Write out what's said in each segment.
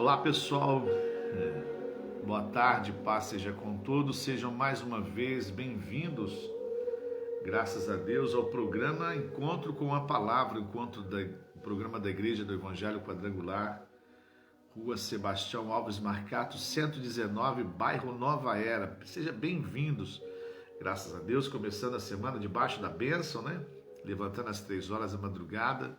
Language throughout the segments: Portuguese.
Olá pessoal, boa tarde, paz seja com todos, sejam mais uma vez bem-vindos, graças a Deus, ao programa Encontro com a Palavra, o programa da Igreja do Evangelho Quadrangular, Rua Sebastião Alves Marcato, 119, bairro Nova Era. Sejam bem-vindos, graças a Deus, começando a semana debaixo da bênção, né? Levantando às 3 horas da madrugada,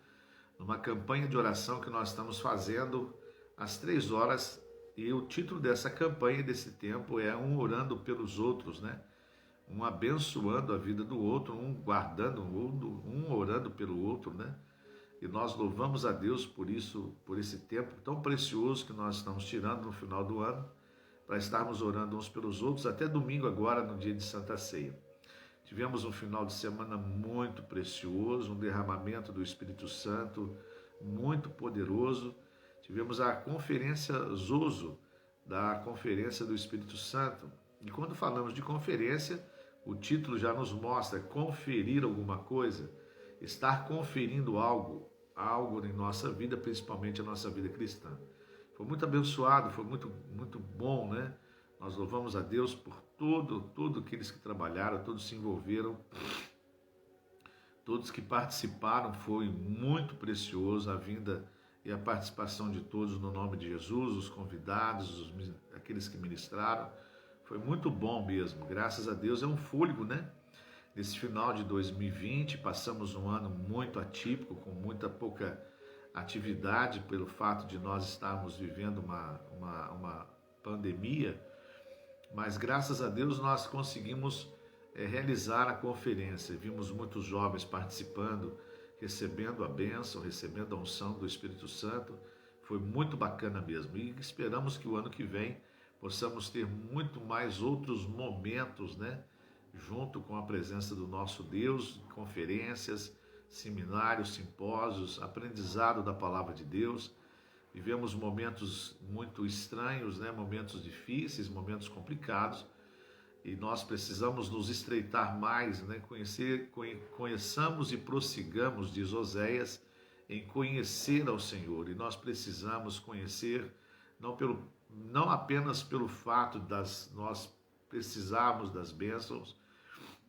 numa campanha de oração que nós estamos fazendo às 3 horas, e o título dessa campanha, desse tempo, é Um Orando pelos Outros, né? Um abençoando a vida do outro, um guardando o outro, um orando pelo outro, né? E nós louvamos a Deus por isso, por esse tempo tão precioso que nós estamos tirando no final do ano, para estarmos orando uns pelos outros, até domingo agora, no dia de Santa Ceia. Tivemos um final de semana muito precioso, um derramamento do Espírito Santo muito poderoso. Tivemos a conferência Zoso, da Conferência do Espírito Santo. E quando falamos de conferência, o título já nos mostra conferir alguma coisa, estar conferindo algo em nossa vida, principalmente a nossa vida cristã. Foi muito abençoado, foi muito bom, né? Nós louvamos a Deus por todos aqueles que trabalharam, todos se envolveram, todos que participaram. Foi muito precioso a vinda e a participação de todos no nome de Jesus, os convidados, aqueles que ministraram. Foi muito bom mesmo, graças a Deus. É um fôlego, né? Nesse final de 2020, passamos um ano muito atípico, com muita pouca atividade, pelo fato de nós estarmos vivendo uma pandemia, mas graças a Deus nós conseguimos realizar a conferência. Vimos muitos jovens participando, recebendo a bênção, recebendo a unção do Espírito Santo. Foi muito bacana mesmo, e esperamos que o ano que vem possamos ter muito mais outros momentos, né? Junto com a presença do nosso Deus, conferências, seminários, simpósios, aprendizado da Palavra de Deus. Vivemos momentos muito estranhos, né? Momentos difíceis, momentos complicados, e nós precisamos nos estreitar mais, né? Conheçamos e prossigamos, diz Oséias, em conhecer ao Senhor. E nós precisamos conhecer, não apenas pelo fato nós precisarmos das bênçãos,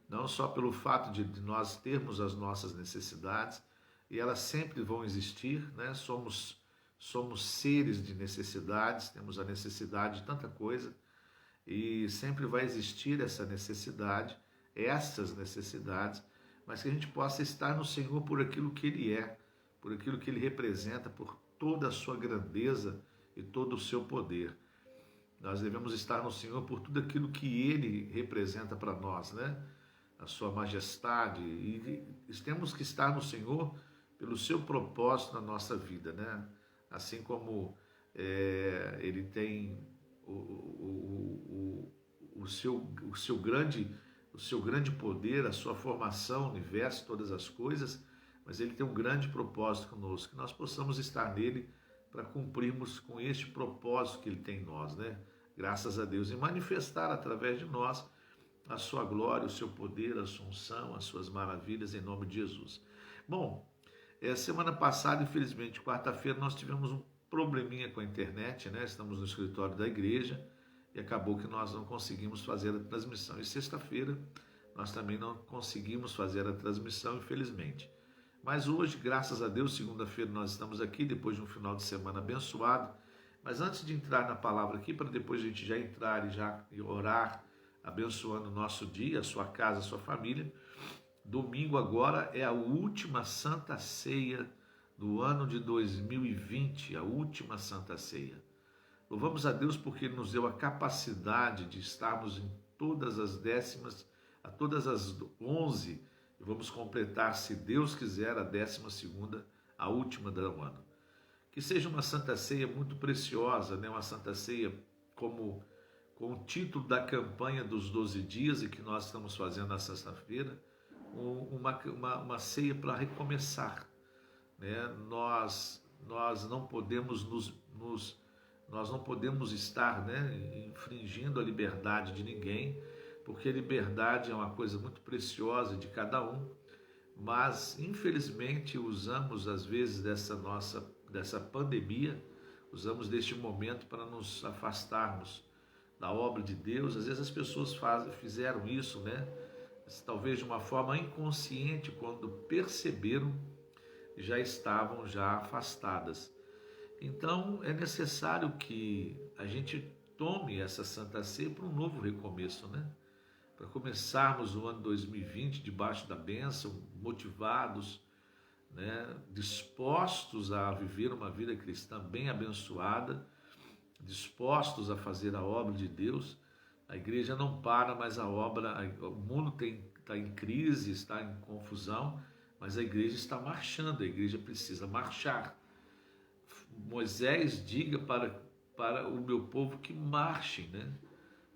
não só pelo fato de nós termos as nossas necessidades, e elas sempre vão existir, né? Somos seres de necessidades, temos a necessidade de tanta coisa, e sempre vai existir essas necessidades, mas que a gente possa estar no Senhor por aquilo que Ele é, por aquilo que Ele representa, por toda a sua grandeza e todo o seu poder. Nós devemos estar no Senhor por tudo aquilo que Ele representa para nós, né? A sua majestade, e temos que estar no Senhor pelo seu propósito na nossa vida, né? Assim como Ele tem o seu grande poder, a sua formação, o universo, todas as coisas, mas Ele tem um grande propósito conosco, que nós possamos estar nele para cumprirmos com este propósito que Ele tem em nós, né? Graças a Deus, e manifestar através de nós a sua glória, o seu poder, a sua unção, as suas maravilhas, em nome de Jesus. Bom, semana passada, infelizmente, quarta-feira, nós tivemos um probleminha com a internet, né? Estamos no escritório da igreja e acabou que nós não conseguimos fazer a transmissão. E sexta-feira nós também não conseguimos fazer a transmissão, infelizmente. Mas hoje, graças a Deus, segunda-feira nós estamos aqui, depois de um final de semana abençoado. Mas antes de entrar na palavra aqui, para depois a gente já entrar e orar, abençoando o nosso dia, a sua casa, a sua família, domingo agora é a última Santa Ceia do ano de 2020, a última Santa Ceia. Louvamos a Deus porque Ele nos deu a capacidade de estarmos em todas as 11, e vamos completar, se Deus quiser, a 12ª, a última do ano. Que seja uma Santa Ceia muito preciosa, né? Uma Santa Ceia com o título da campanha dos 12 dias, e que nós estamos fazendo na sexta-feira, uma ceia para recomeçar, né? Nós não podemos nós não podemos estar, né, infringindo a liberdade de ninguém, porque a liberdade é uma coisa muito preciosa de cada um, mas infelizmente usamos às vezes dessa pandemia, usamos deste momento para nos afastarmos da obra de Deus. Às vezes as pessoas fizeram isso, né? Talvez de uma forma inconsciente, quando perceberam, já estavam já afastadas. Então é necessário que a gente tome essa Santa Ceia para um novo recomeço, né? Para começarmos o ano 2020 debaixo da bênção, motivados, né? Dispostos a viver uma vida cristã bem abençoada, dispostos a fazer a obra de Deus. A igreja não para, mas a obra, o mundo está em crise, está em confusão, mas a igreja está marchando, a igreja precisa marchar. Moisés diga para o meu povo que marchem, né?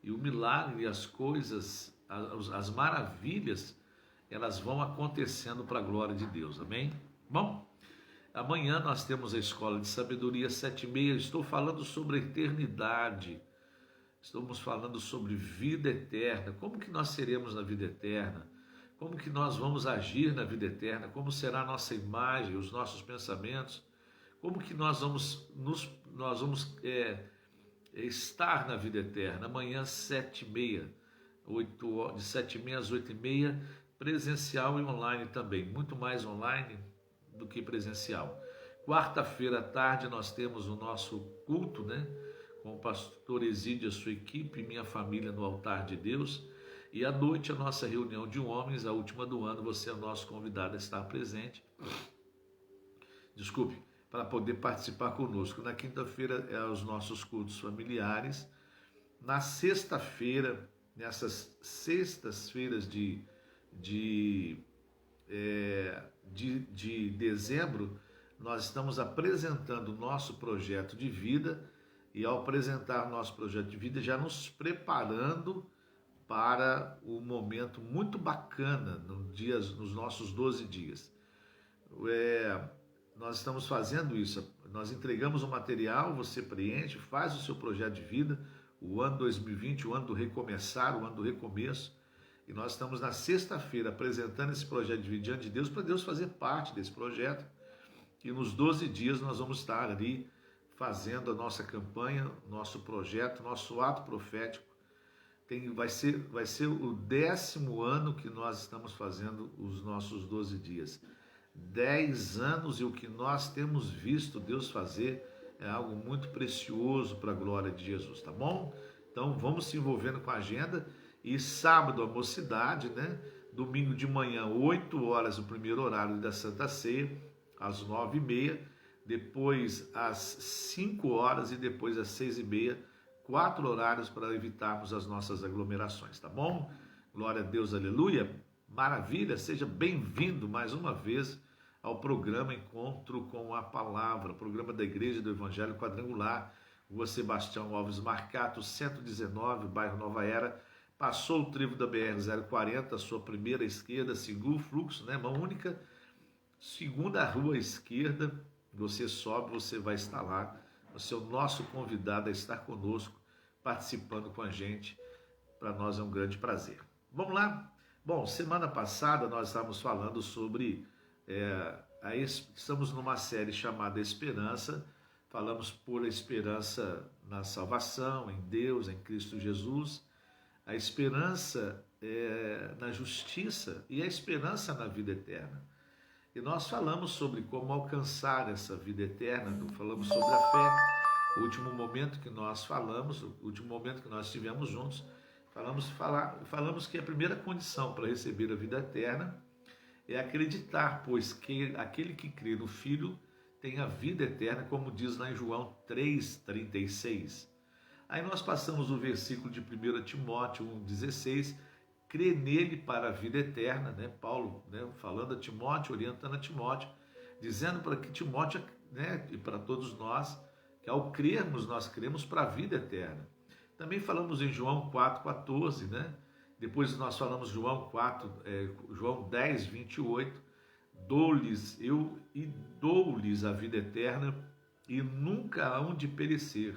E o milagre, as coisas, as maravilhas, elas vão acontecendo para a glória de Deus, amém? Bom, amanhã nós temos a Escola de Sabedoria 7h30, estou falando sobre a eternidade, estamos falando sobre vida eterna, como que nós seremos na vida eterna, como que nós vamos agir na vida eterna, como será a nossa imagem, os nossos pensamentos, como que nós vamos estar na vida eterna. Amanhã 7h30, de 7h30 às 8h30, presencial e online também, muito mais online do que presencial. Quarta-feira à tarde nós temos o nosso culto, né? Com o pastor Exídio, a sua equipe, minha família no altar de Deus. E à noite a nossa reunião de homens, a última do ano, você é o nosso convidado a estar presente. Desculpe, para poder participar conosco. Na quinta-feira é os nossos cultos familiares. Na sexta-feira, nessas sextas-feiras de dezembro, nós estamos apresentando o nosso projeto de vida, e ao apresentar o nosso projeto de vida, já nos preparando para o momento muito bacana nos nossos 12 dias. Nós estamos fazendo isso, nós entregamos o material, você preenche, faz o seu projeto de vida, o ano 2020, o ano do recomeçar, o ano do recomeço, e nós estamos na sexta-feira apresentando esse projeto de vida diante de Deus, para Deus fazer parte desse projeto, e nos 12 dias nós vamos estar ali fazendo a nossa campanha, nosso projeto, nosso ato profético. Vai ser o 10º ano que nós estamos fazendo os nossos 12 dias. 10 anos, e o que nós temos visto Deus fazer é algo muito precioso para a glória de Jesus, tá bom? Então vamos se envolvendo com a agenda. E sábado a mocidade, né? Domingo de manhã, 8 horas, o primeiro horário da Santa Ceia, às 9h30, depois às 5 horas e depois às 6h30, 4 horários para evitarmos as nossas aglomerações, tá bom? Glória a Deus, aleluia, maravilha, seja bem-vindo mais uma vez ao programa Encontro com a Palavra, programa da Igreja do Evangelho Quadrangular, Rua Sebastião Alves Marcato, 119, bairro Nova Era. Passou o trevo da BR-040, sua primeira esquerda, segundo fluxo, né? Mão única, segunda rua esquerda, você sobe, você vai estar lá. Você é o nosso convidado a estar conosco, participando com a gente. Para nós é um grande prazer. Vamos lá? Bom, semana passada nós estávamos falando sobre... estamos numa série chamada Esperança. Falamos por esperança na salvação, em Deus, em Cristo Jesus. A esperança na justiça e a esperança na vida eterna. E nós falamos sobre como alcançar essa vida eterna, falamos sobre a fé. O último momento que nós falamos, o último momento que nós estivemos juntos, falamos que a primeira condição para receber a vida eterna é acreditar, pois que aquele que crê no Filho tem a vida eterna, como diz lá em João 3,36. Aí nós passamos o versículo de 1 Timóteo 1,16, crê nele para a vida eterna, né? Paulo, né, falando a Timóteo, orientando a Timóteo, dizendo para que Timóteo, né, e para todos nós, que ao crermos, nós cremos para a vida eterna. Também falamos em João 4,14, né? Depois nós falamos João 10,28, dou-lhes a vida eterna e nunca hão de perecer,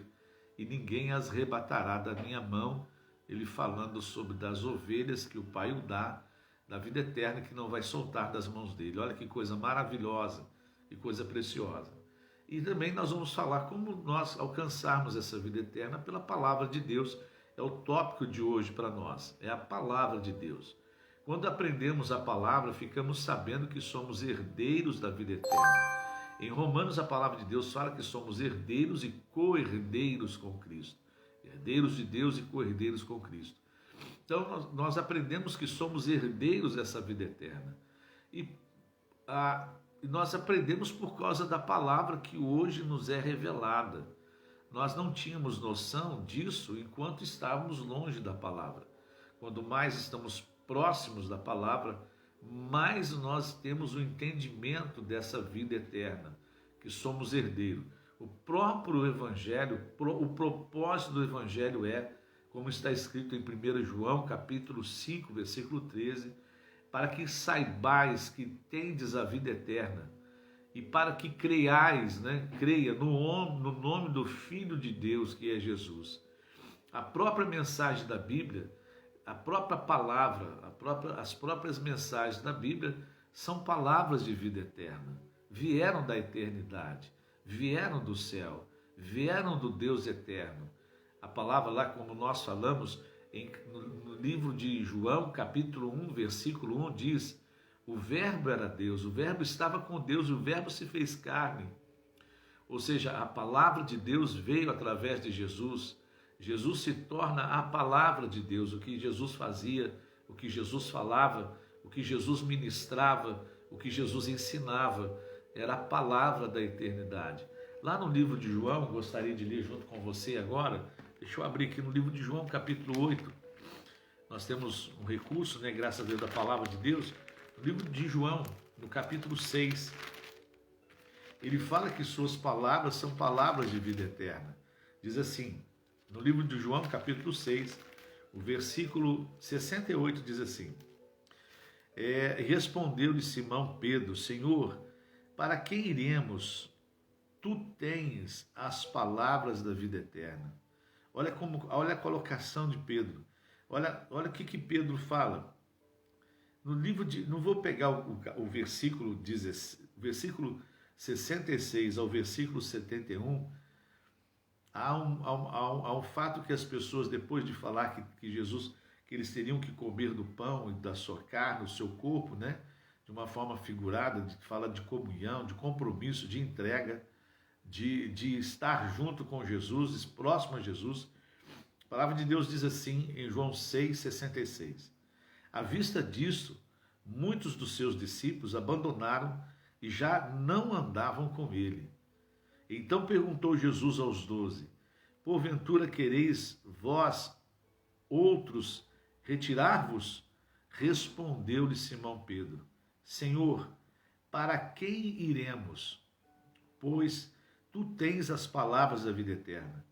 e ninguém as arrebatará da minha mão. Ele falando sobre das ovelhas que o Pai o dá, da vida eterna que não vai soltar das mãos dele. Olha que coisa maravilhosa, que coisa preciosa. E também nós vamos falar como nós alcançarmos essa vida eterna pela palavra de Deus. É o tópico de hoje para nós, é a palavra de Deus. Quando aprendemos a palavra, ficamos sabendo que somos herdeiros da vida eterna. Em Romanos, a palavra de Deus fala que somos herdeiros e co-herdeiros com Cristo. Herdeiros de Deus e co-herdeiros com Cristo. Então, nós aprendemos que somos herdeiros dessa vida eterna. E nós aprendemos por causa da palavra que hoje nos é revelada. Nós não tínhamos noção disso enquanto estávamos longe da palavra. Quando mais estamos próximos da palavra, mais nós temos o entendimento dessa vida eterna, que somos herdeiros. O próprio Evangelho, o propósito do Evangelho é, como está escrito em 1 João, capítulo 5, versículo 13, para que saibais que tendes a vida eterna, e para que creiais, creia no nome do Filho de Deus, que é Jesus. A própria mensagem da Bíblia, a própria palavra, as próprias mensagens da Bíblia são palavras de vida eterna. Vieram da eternidade, vieram do céu, vieram do Deus eterno. A palavra lá, como nós falamos, no livro de João, capítulo 1, versículo 1, diz: o verbo era Deus, o verbo estava com Deus, o verbo se fez carne. Ou seja, a palavra de Deus veio através de Jesus. Jesus se torna a palavra de Deus, o que Jesus fazia, o que Jesus falava, o que Jesus ministrava, o que Jesus ensinava, era a palavra da eternidade. Lá no livro de João, gostaria de ler junto com você agora, deixa eu abrir aqui no livro de João, capítulo 8, nós temos um recurso, graças a Deus, da palavra de Deus. No livro de João, no capítulo 6, ele fala que suas palavras são palavras de vida eterna. Diz assim, no livro de João, capítulo 6, o versículo 68 diz assim: respondeu-lhe Simão Pedro: Senhor, para quem iremos? Tu tens as palavras da vida eterna. Olha a colocação de Pedro. Olha o que Pedro fala. No livro de, não vou pegar o versículo 66 ao versículo 71. Há um fato que as pessoas, depois de falar que Jesus, que eles teriam que comer do pão e da sua carne, o seu corpo, de uma forma figurada, fala de comunhão, de compromisso, de entrega, de estar junto com Jesus, próximo a Jesus. A palavra de Deus diz assim em João 6,66. À vista disso, muitos dos seus discípulos abandonaram e já não andavam com ele. Então perguntou Jesus aos 12: porventura quereis vós outros retirar-vos? Respondeu-lhe Simão Pedro: Senhor, para quem iremos? Pois tu tens as palavras da vida eterna.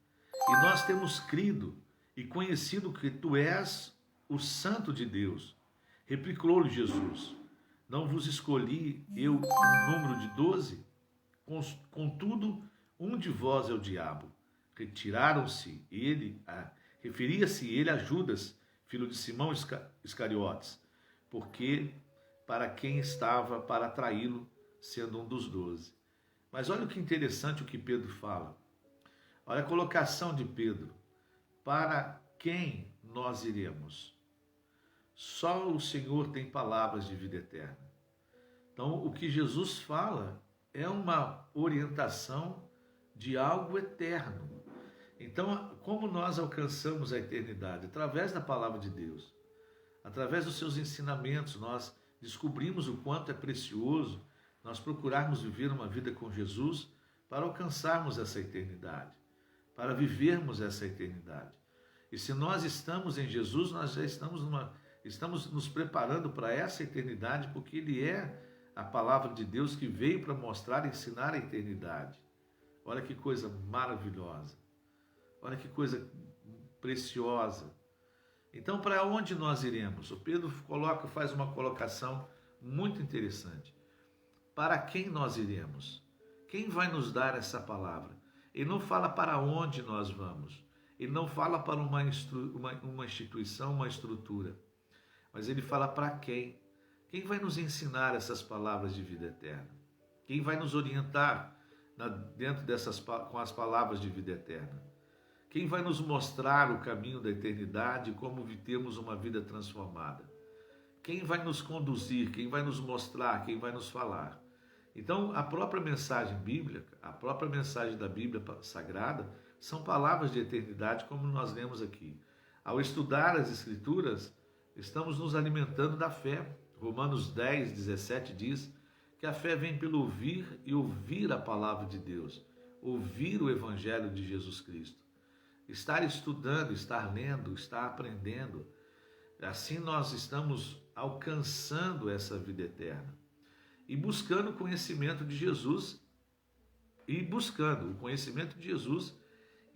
E nós temos crido e conhecido que tu és o Santo de Deus. Replicou-lhe Jesus: não vos escolhi eu um número de 12? Contudo, um de vós é o diabo. Retiraram-se referia-se ele a Judas, filho de Simão Iscariotes, porque para quem estava para traí-lo, sendo um dos 12. Mas olha que interessante o que Pedro fala. Olha a colocação de Pedro: para quem nós iremos? Só o Senhor tem palavras de vida eterna. Então, o que Jesus fala é uma orientação de algo eterno. Então, como nós alcançamos a eternidade? Através da palavra de Deus. Através dos seus ensinamentos, nós descobrimos o quanto é precioso nós procurarmos viver uma vida com Jesus para alcançarmos essa eternidade, para vivermos essa eternidade. E se nós estamos em Jesus, nós já estamos nos preparando para essa eternidade, porque Ele é a palavra de Deus que veio para mostrar e ensinar a eternidade. Olha que coisa maravilhosa, olha que coisa preciosa. Então, para onde nós iremos? O Pedro faz uma colocação muito interessante. Para quem nós iremos? Quem vai nos dar essa palavra? Ele não fala para onde nós vamos. Ele não fala para uma instituição, uma estrutura. Mas ele fala para quem? Quem vai nos ensinar essas palavras de vida eterna? Quem vai nos orientar dentro com as palavras de vida eterna? Quem vai nos mostrar o caminho da eternidade e como termos uma vida transformada? Quem vai nos conduzir? Quem vai nos mostrar? Quem vai nos falar? Então, a própria mensagem bíblica, a própria mensagem da Bíblia Sagrada, são palavras de eternidade, como nós lemos aqui. Ao estudar as Escrituras, estamos nos alimentando da fé. Romanos 10, 17 diz que a fé vem pelo ouvir e ouvir a palavra de Deus, ouvir o Evangelho de Jesus Cristo. Estar estudando, estar lendo, estar aprendendo, assim nós estamos alcançando essa vida eterna e buscando o conhecimento de Jesus e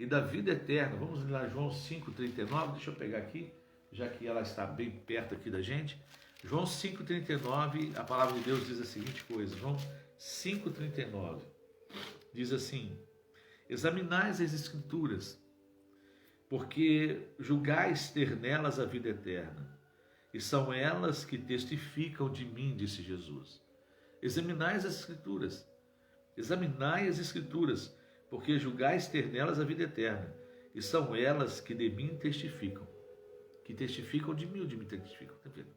da vida eterna. Vamos lá, João 5,39, deixa eu pegar aqui, já que ela está bem perto aqui da gente. João 5,39, a palavra de Deus diz a seguinte coisa, João 5,39, diz assim: examinais as Escrituras, porque julgais ter nelas a vida eterna, e são elas que testificam de mim, disse Jesus. Examinai as Escrituras, porque julgais ter nelas a vida eterna, e são elas que de mim testificam, de mim testificam, tá vendo?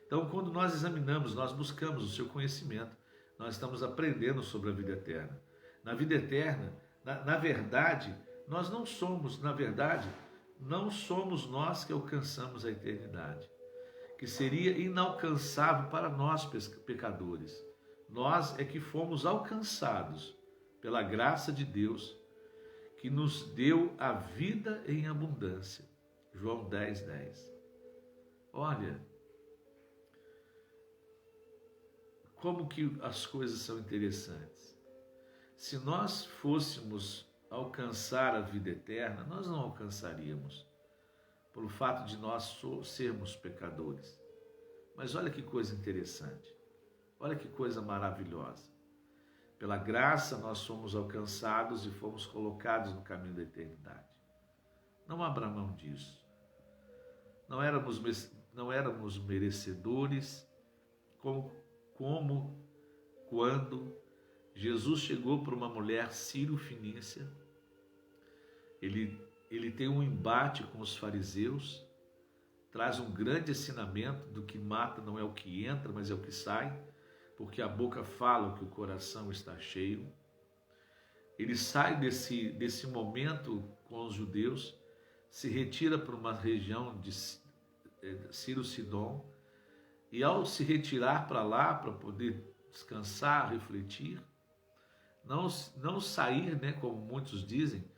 Então, quando nós examinamos, nós buscamos o seu conhecimento, nós estamos aprendendo sobre a vida eterna. Na vida eterna, na verdade, não somos nós que alcançamos a eternidade, que seria inalcançável para nós pecadores. Nós é que fomos alcançados pela graça de Deus, que nos deu a vida em abundância. João 10, 10. Olha, como que as coisas são interessantes. Se nós fôssemos alcançar a vida eterna, nós não alcançaríamos, pelo fato de nós sermos pecadores. Mas olha que coisa interessante, olha que coisa maravilhosa. Pela graça nós somos alcançados e fomos colocados no caminho da eternidade. Não abra mão disso. Não éramos merecedores, como quando Jesus chegou para uma mulher sírio-fenícia. Ele tem um embate com os fariseus, traz um grande ensinamento do que mata não é o que entra, mas é o que sai, porque a boca fala o que o coração está cheio. Ele sai desse momento com os judeus, se retira para uma região de Ciro-Sidom, e ao se retirar para lá, para poder descansar, refletir, não sair, né, como muitos dizem,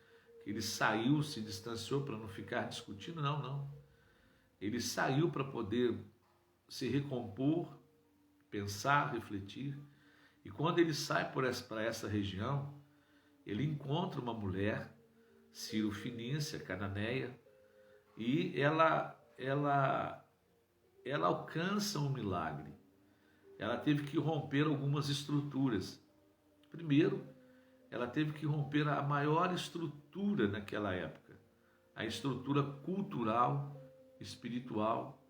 que ele saiu, se distanciou para não ficar discutindo, não. Ele saiu para poder se recompor, pensar, refletir, e quando ele sai para essa região, ele encontra uma mulher, sírio-fenícia, cananeia, e ela alcança um milagre. Ela teve que romper algumas estruturas. Primeiro, ela teve que romper a maior estrutura naquela época, a estrutura cultural, espiritual,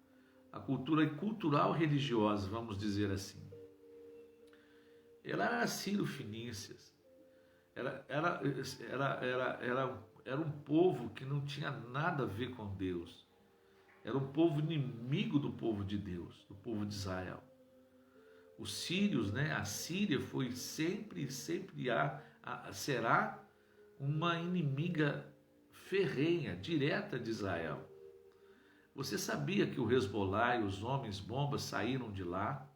a cultura cultural religiosa, vamos dizer assim. Ela era sírio-fenícia, era um povo que não tinha nada a ver com Deus, era um povo inimigo do povo de Deus, do povo de Israel. Os sírios, né? A Síria foi sempre será uma inimiga ferrenha, direta de Israel. Você sabia que o Hezbollah e os homens bombas saíram de lá?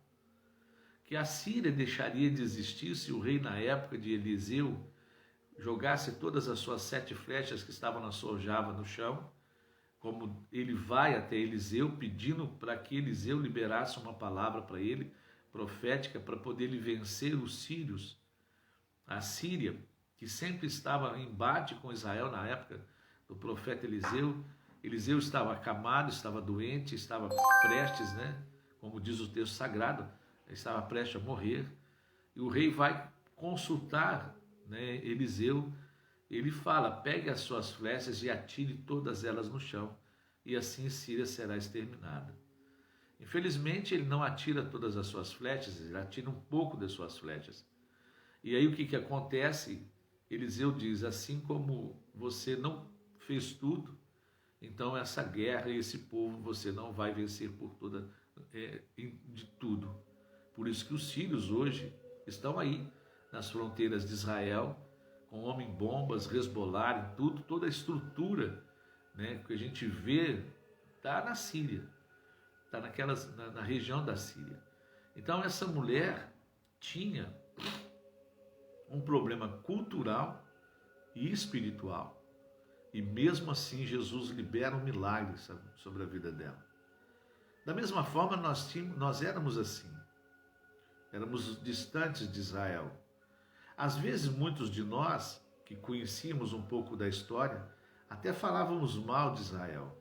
Que a Síria deixaria de existir se o rei na época de Eliseu jogasse todas as suas 7 flechas que estavam na sua aljava no chão? Como ele vai até Eliseu pedindo para que Eliseu liberasse uma palavra para ele, profética, para poder ele vencer os sírios. A Síria, que sempre estava em embate com Israel na época do profeta Eliseu. Eliseu estava acamado, estava doente, estava prestes, né? Como diz o texto sagrado, estava prestes a morrer. E o rei vai consultar, né, Eliseu. Ele fala: pegue as suas flechas e atire todas elas no chão, e assim Síria será exterminada. Infelizmente, ele não atira todas as suas flechas, ele atira um pouco das suas flechas. E aí o que acontece? Eliseu diz, assim como você não fez tudo, então essa guerra e esse povo você não vai vencer por de tudo. Por isso que os sírios hoje estão aí nas fronteiras de Israel, com homem-bombas, Hezbollah, tudo, toda a estrutura, né, que a gente vê está na Síria, está na região da Síria. Então essa mulher tinha um problema cultural e espiritual, e mesmo assim Jesus libera um milagre sobre a vida dela. Da mesma forma nós éramos assim, éramos distantes de Israel. Às vezes muitos de nós que conhecíamos um pouco da história até falávamos mal de Israel,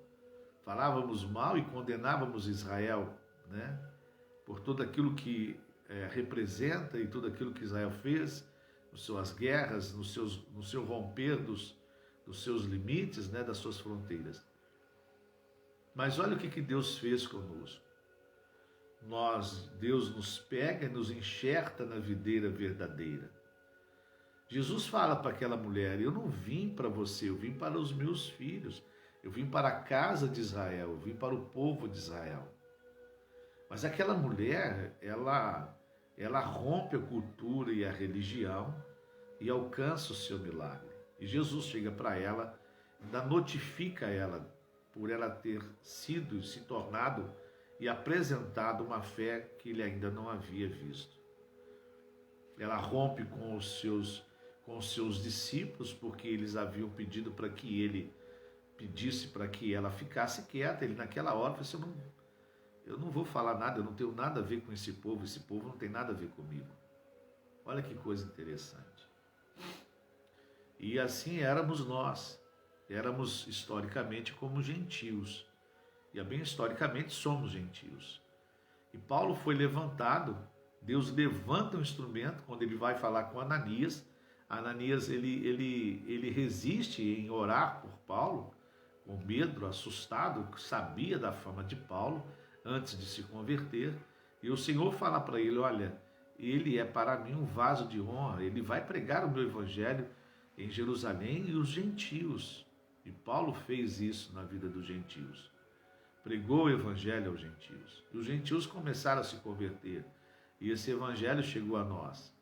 falávamos mal e condenávamos Israel, né, por tudo aquilo que representa e tudo aquilo que Israel fez, nas suas guerras, no seu romper dos seus limites, né, das suas fronteiras. Mas olha o que Deus fez conosco. Deus nos pega e nos enxerta na videira verdadeira. Jesus fala para aquela mulher, eu não vim para você, eu vim para os meus filhos, eu vim para a casa de Israel, eu vim para o povo de Israel. Mas aquela mulher, ela rompe a cultura e a religião e alcança o seu milagre. E Jesus chega para ela, ainda notifica ela por ela ter sido, se tornado e apresentado uma fé que ele ainda não havia visto. Ela rompe com os seus discípulos, porque eles haviam pedido para que ele pedisse para que ela ficasse quieta. Ele naquela hora falou assim, eu não vou falar nada, eu não tenho nada a ver com esse povo não tem nada a ver comigo. Olha que coisa interessante. E assim éramos nós, éramos historicamente como gentios, e bem historicamente somos gentios. E Paulo foi levantado, Deus levanta um instrumento, quando ele vai falar com Ananias, ele resiste em orar por Paulo, com medo, assustado, sabia da fama de Paulo, antes de se converter, e o Senhor fala para ele, olha, ele é para mim um vaso de honra, ele vai pregar o meu evangelho em Jerusalém e os gentios. E Paulo fez isso na vida dos gentios. Pregou o evangelho aos gentios. E os gentios começaram a se converter. E esse evangelho chegou a nós.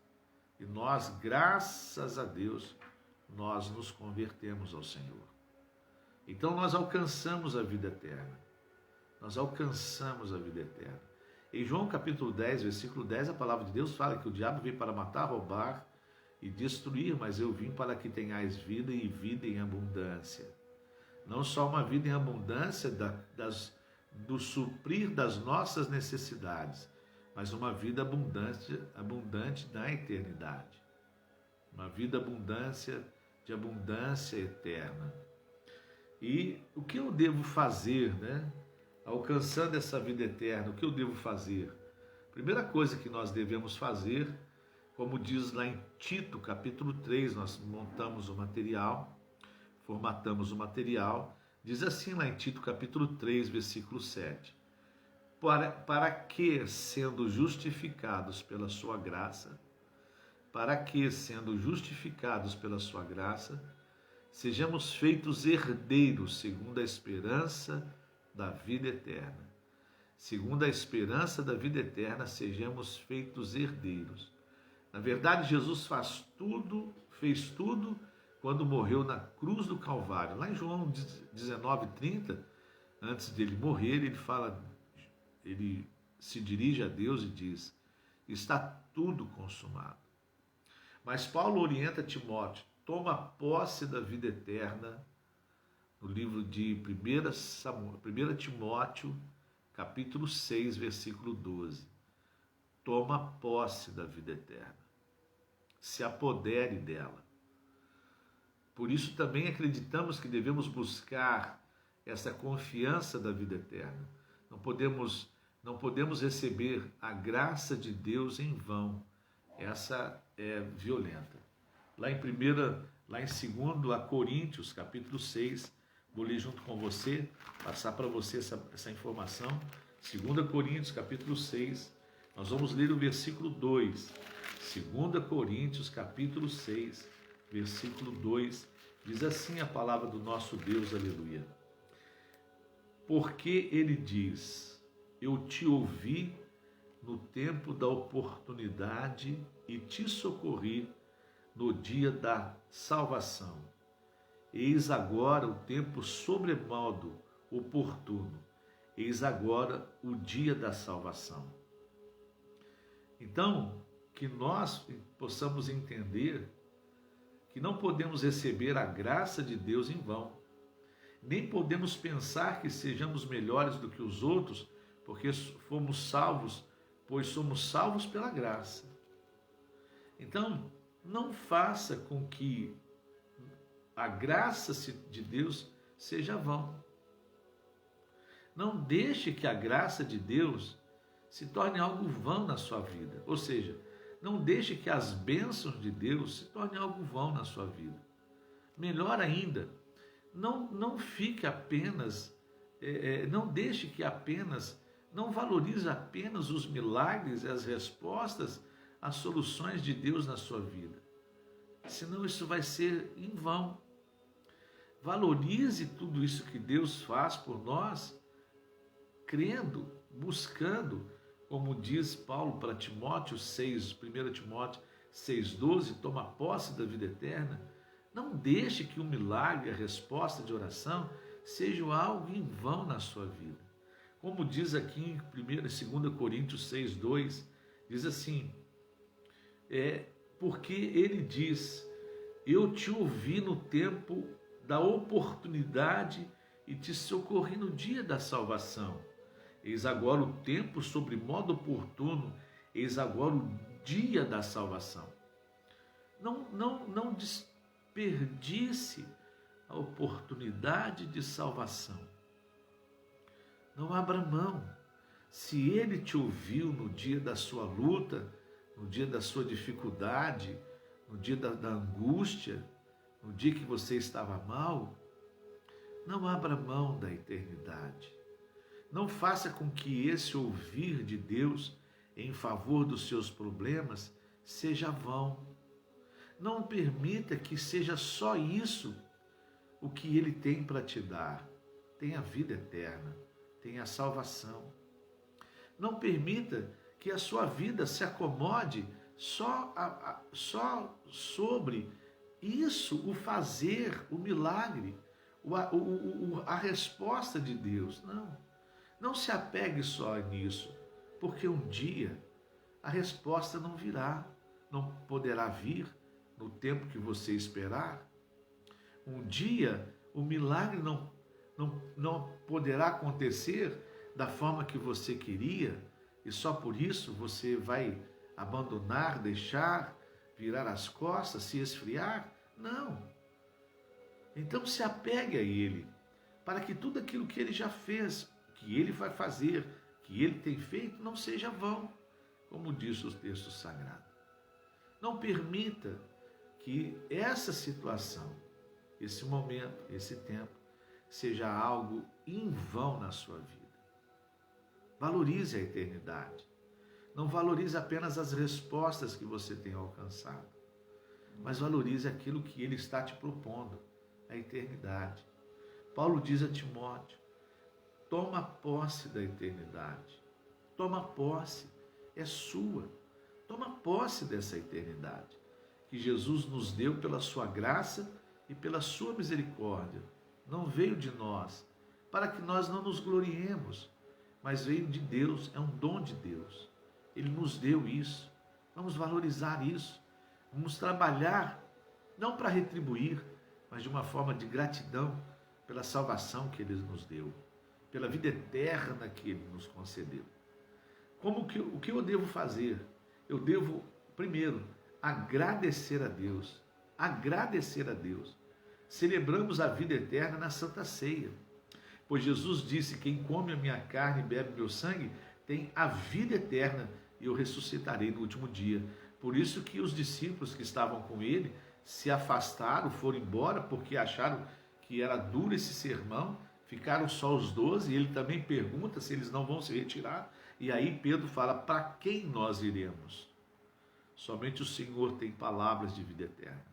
E nós, graças a Deus, nós nos convertemos ao Senhor. Então nós alcançamos a vida eterna. Nós alcançamos a vida eterna. Em João capítulo 10, versículo 10, a palavra de Deus fala que o diabo veio para matar, roubar e destruir, mas eu vim para que tenhais vida e vida em abundância. Não só uma vida em abundância do suprir das nossas necessidades, mas uma vida abundante na eternidade. Uma vida de abundância eterna. E o que eu devo fazer, né? Alcançando essa vida eterna, o que eu devo fazer? Primeira coisa que nós devemos fazer, como diz lá em Tito, capítulo 3, nós montamos o material, formatamos o material, diz assim lá em Tito, capítulo 3, versículo 7. Para que, sendo justificados pela sua graça, sejamos feitos herdeiros segundo a esperança da vida eterna. Segundo a esperança da vida eterna, sejamos feitos herdeiros. Na verdade, Jesus fez tudo quando morreu na cruz do Calvário. Lá em João 19:30, antes dele morrer, ele se dirige a Deus e diz, está tudo consumado. Mas Paulo orienta Timóteo, toma posse da vida eterna, no livro de 1 Timóteo, capítulo 6, versículo 12. Toma posse da vida eterna. Se apodere dela. Por isso também acreditamos que devemos buscar essa confiança da vida eterna. Não podemos receber a graça de Deus em vão. Essa é violenta. Lá em 2 Coríntios, capítulo 6, vou ler junto com você, passar para você essa informação. 2 Coríntios, capítulo 6, nós vamos ler o versículo 2. 2 Coríntios, capítulo 6, versículo 2, diz assim a palavra do nosso Deus, aleluia. Porque ele diz, eu te ouvi no tempo da oportunidade e te socorri no dia da salvação. Eis agora o tempo sobremodo oportuno, eis agora o dia da salvação. Então, que nós possamos entender que não podemos receber a graça de Deus em vão, nem podemos pensar que sejamos melhores do que os outros, porque fomos salvos, pois somos salvos pela graça. Então, não faça com que a graça de Deus seja vão. Não deixe que a graça de Deus se torne algo vão na sua vida. Ou seja, não deixe que as bênçãos de Deus se tornem algo vão na sua vida. Melhor ainda, não fique apenas, não deixe que apenas, não valorize apenas os milagres e as respostas, as soluções de Deus na sua vida. Senão isso vai ser em vão. Valorize tudo isso que Deus faz por nós, crendo, buscando, como diz Paulo para Timóteo 6, 1 Timóteo 6,12, toma posse da vida eterna. Não deixe que o milagre, a resposta de oração, seja algo em vão na sua vida. Como diz aqui em 2 Coríntios 6,2, diz assim, porque ele diz, eu te ouvi no tempo da oportunidade e te socorri no dia da salvação. Eis agora o tempo sobre modo oportuno, eis agora o dia da salvação. Não desperdice a oportunidade de salvação. Não abra mão. Se ele te ouviu no dia da sua luta, no dia da sua dificuldade, no dia da angústia, no dia que você estava mal, não abra mão da eternidade. Não faça com que esse ouvir de Deus em favor dos seus problemas seja vão. Não permita que seja só isso o que Ele tem para te dar. Tem a vida eterna, tem a salvação. Não permita que a sua vida se acomode só sobre isso, o fazer, o milagre, a resposta de Deus. Não se apegue só nisso, porque um dia a resposta não virá, não poderá vir no tempo que você esperar. Um dia o milagre não poderá acontecer da forma que você queria, e só por isso você vai abandonar, deixar, virar as costas, se esfriar? Não. Então se apegue a Ele, para que tudo aquilo que Ele já fez, que Ele vai fazer, que Ele tem feito, não seja vão, como diz o texto sagrado. Não permita que essa situação, esse momento, esse tempo, seja algo em vão na sua vida. Valorize a eternidade. Não valorize apenas as respostas que você tem alcançado, mas valorize aquilo que Ele está te propondo, a eternidade. Paulo diz a Timóteo, toma posse da eternidade. Toma posse, é sua. Toma posse dessa eternidade que Jesus nos deu pela sua graça e pela sua misericórdia. Não veio de nós, para que nós não nos gloriemos, mas veio de Deus, é um dom de Deus. Ele nos deu isso. Vamos valorizar isso. Vamos trabalhar, não para retribuir, mas de uma forma de gratidão pela salvação que Ele nos deu, pela vida eterna que Ele nos concedeu. O que eu devo fazer? Eu devo, primeiro, agradecer a Deus. Agradecer a Deus. Celebramos a vida eterna na Santa Ceia, pois Jesus disse, quem come a minha carne e bebe meu sangue, tem a vida eterna, e eu ressuscitarei no último dia. Por isso que os discípulos que estavam com ele se afastaram, foram embora, porque acharam que era duro esse sermão, ficaram só os 12, e ele também pergunta se eles não vão se retirar, e aí Pedro fala, para quem nós iremos? Somente o Senhor tem palavras de vida eterna.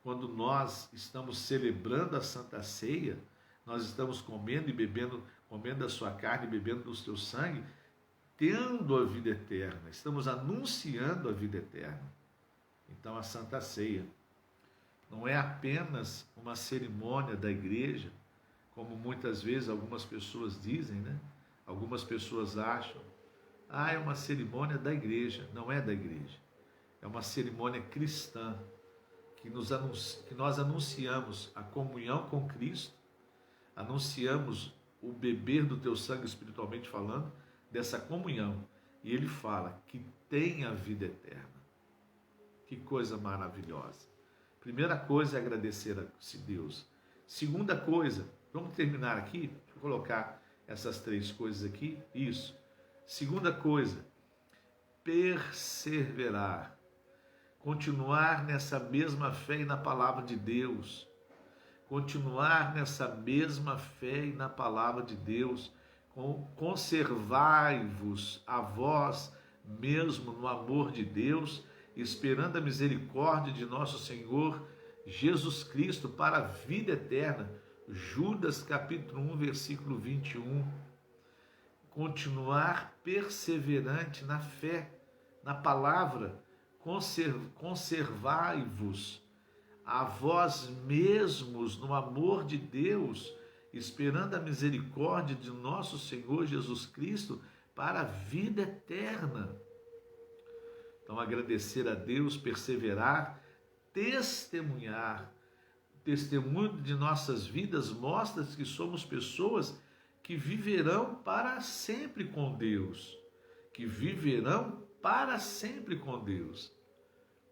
Quando nós estamos celebrando a Santa Ceia, nós estamos comendo e bebendo, comendo a sua carne e bebendo do seu sangue, tendo a vida eterna, estamos anunciando a vida eterna. Então a Santa Ceia não é apenas uma cerimônia da igreja, como muitas vezes algumas pessoas dizem, né? Algumas pessoas acham, é uma cerimônia da igreja. Não é da igreja, é uma cerimônia cristã, que nós anunciamos a comunhão com Cristo, anunciamos o beber do teu sangue espiritualmente falando, dessa comunhão, e ele fala que tem a vida eterna. Que coisa maravilhosa. Primeira coisa é agradecer a Deus. Segunda coisa, vamos terminar aqui, deixa eu colocar essas três coisas aqui, isso. Segunda coisa, perseverar, continuar nessa mesma fé e na palavra de Deus, continuar nessa mesma fé e na palavra de Deus, conservai-vos a vós mesmo no amor de Deus, esperando a misericórdia de nosso Senhor Jesus Cristo para a vida eterna. Judas capítulo 1, versículo 21. Continuar perseverante na fé, na palavra, conservai-vos a vós mesmos no amor de Deus, esperando a misericórdia de nosso Senhor Jesus Cristo para a vida eterna. Então, agradecer a Deus, perseverar, testemunhar. O testemunho de nossas vidas mostra que somos pessoas que viverão para sempre com Deus. Que viverão para sempre com Deus.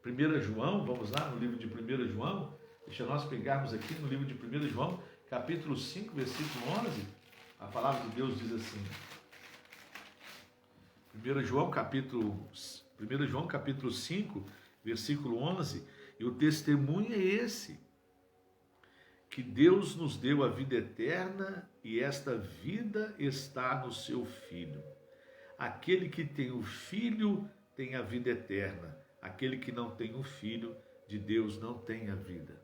1 João, vamos lá no livro de 1 João, deixa nós pegarmos aqui no livro de 1 João, capítulo 5, versículo 11, a palavra de Deus diz assim, 1 João capítulo 5, versículo 11, e o testemunho é esse, que Deus nos deu a vida eterna e esta vida está no seu Filho. Aquele que tem o Filho tem a vida eterna, aquele que não tem o Filho de Deus não tem a vida.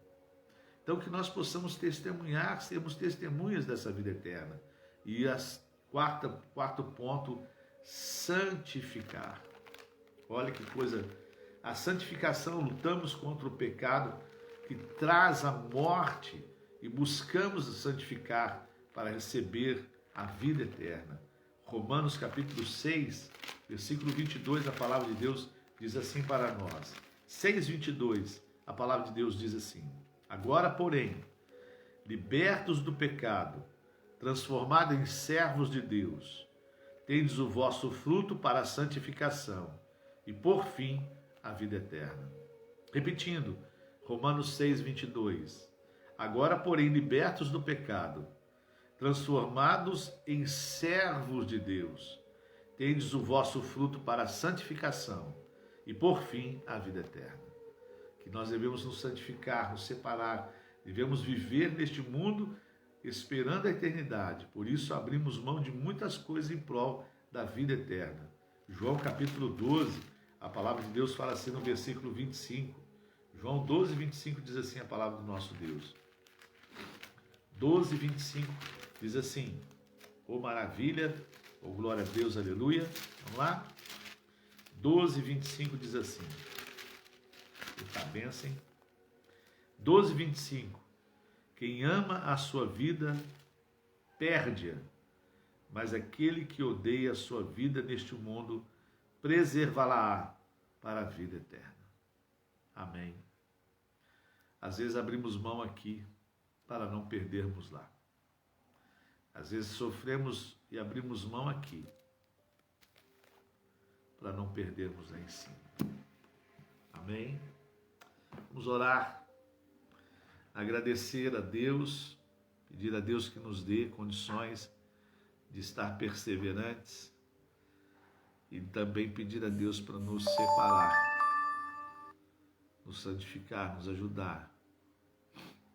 Então, que nós possamos testemunhar, sermos testemunhas dessa vida eterna. E quarto ponto, santificar. Olha que coisa, a santificação, lutamos contra o pecado que traz a morte e buscamos santificar para receber a vida eterna. Romanos capítulo 6, versículo 22, a palavra de Deus diz assim para nós. 6:22, a palavra de Deus diz assim: agora, porém, libertos do pecado, transformados em servos de Deus, tendes o vosso fruto para a santificação e, por fim, a vida eterna. Repetindo, Romanos 6:22. Agora, porém, libertos do pecado, transformados em servos de Deus, tendes o vosso fruto para a santificação e, por fim, a vida eterna. Que nós devemos nos santificar, nos separar, devemos viver neste mundo esperando a eternidade. Por isso, abrimos mão de muitas coisas em prol da vida eterna. João capítulo 12, a palavra de Deus fala assim no versículo 25. João 12, 25 diz assim a palavra do nosso Deus. 12, 25 diz assim: oh maravilha, oh glória a Deus, aleluia. Vamos lá? 12, 25 diz assim. Eita bênção. 12, 25. Quem ama a sua vida, perde-a. Mas aquele que odeia a sua vida neste mundo, preservá-la-á para a vida eterna. Amém. Às vezes abrimos mão aqui para não perdermos lá. Às vezes sofremos e abrimos mão aqui para não perdermos lá em cima. Amém? Vamos orar, agradecer a Deus, pedir a Deus que nos dê condições de estar perseverantes e também pedir a Deus para nos separar, nos santificar, nos ajudar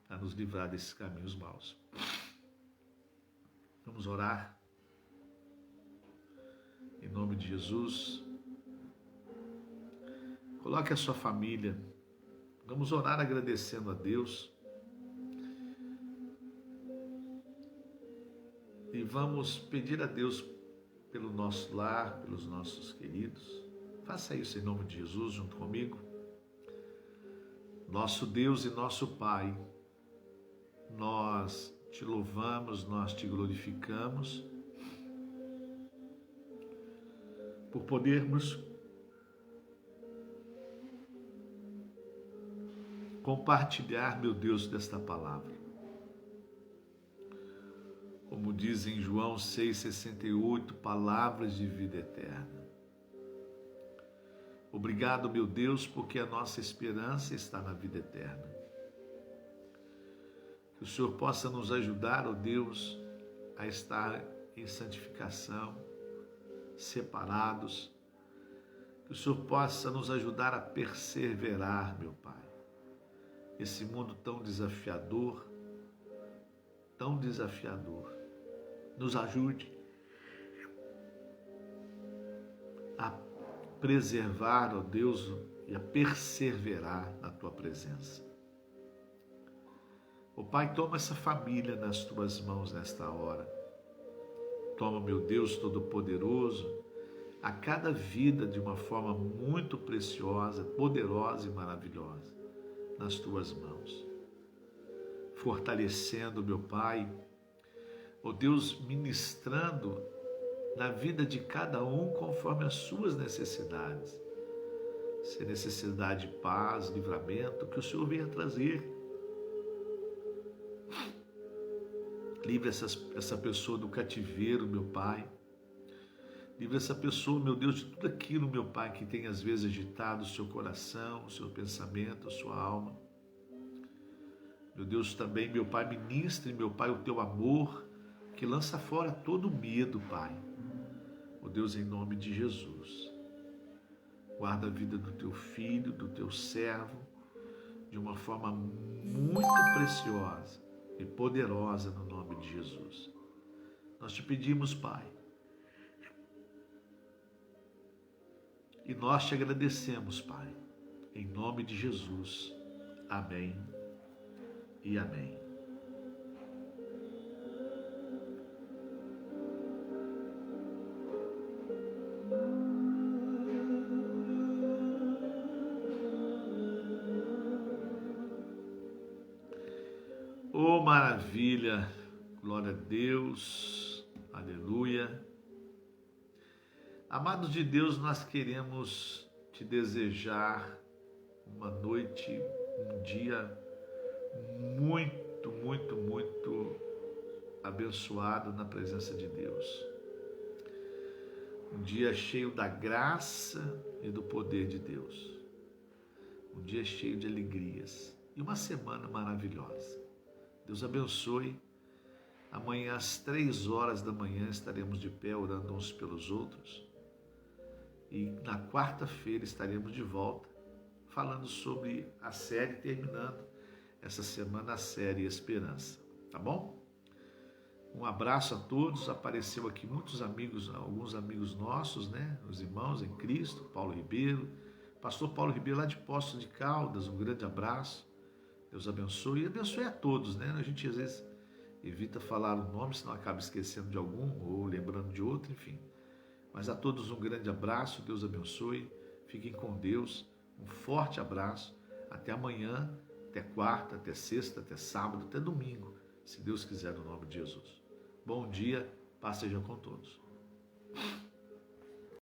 a nos livrar desses caminhos maus. Vamos orar. Em nome de Jesus. Coloque a sua família. Vamos orar agradecendo a Deus. E vamos pedir a Deus pelo nosso lar, pelos nossos queridos. Faça isso em nome de Jesus junto comigo. Nosso Deus e nosso Pai, nós te louvamos, nós te glorificamos por podermos compartilhar, meu Deus, desta palavra. Como diz em João 6,68, palavras de vida eterna. Obrigado, meu Deus, porque a nossa esperança está na vida eterna. Que o Senhor possa nos ajudar, ó Deus, a estar em santificação, separados. Que o Senhor possa nos ajudar a perseverar, meu Pai. Esse mundo tão desafiador, nos ajude a preservar, ó Deus, e a perseverar na Tua presença. Ó Pai, toma essa família nas Tuas mãos nesta hora. Toma, meu Deus Todo-Poderoso, a cada vida de uma forma muito preciosa, poderosa e maravilhosa, nas Tuas mãos. Fortalecendo, meu Pai, ó Deus, ministrando na vida de cada um conforme as suas necessidades. Se é necessidade de paz, livramento, que o Senhor venha trazer. Livre essa pessoa do cativeiro, meu Pai. Livre essa pessoa, meu Deus, de tudo aquilo, meu Pai, que tem às vezes agitado o seu coração, o seu pensamento, a sua alma. Meu Deus, também, meu Pai, ministre, meu Pai, o Teu amor, que lança fora todo medo, Pai. Ó Deus, em nome de Jesus. Guarda a vida do Teu filho, do Teu servo, de uma forma muito preciosa e poderosa no nome de Jesus. Nós te pedimos, Pai, e nós te agradecemos, Pai, em nome de Jesus. Amém e amém. Oh, maravilha, glória a Deus, aleluia. Amados de Deus, nós queremos te desejar uma noite, um dia muito, muito, muito abençoado na presença de Deus. Um dia cheio da graça e do poder de Deus. Um dia cheio de alegrias e uma semana maravilhosa. Deus abençoe. Amanhã às 3h da manhã estaremos de pé orando uns pelos outros. E na quarta-feira estaremos de volta falando sobre a série, terminando essa semana a série Esperança. Tá bom? Um abraço a todos. Apareceu aqui muitos amigos, alguns amigos nossos, né? Os irmãos em Cristo, Paulo Ribeiro, pastor Paulo Ribeiro lá de Poços de Caldas, um grande abraço. Deus abençoe e abençoe a todos, né? A gente às vezes evita falar o nome, senão acaba esquecendo de algum ou lembrando de outro, enfim. Mas a todos um grande abraço, Deus abençoe, fiquem com Deus, um forte abraço, até amanhã, até quarta, até sexta, até sábado, até domingo, se Deus quiser, no nome de Jesus. Bom dia, paz seja com todos.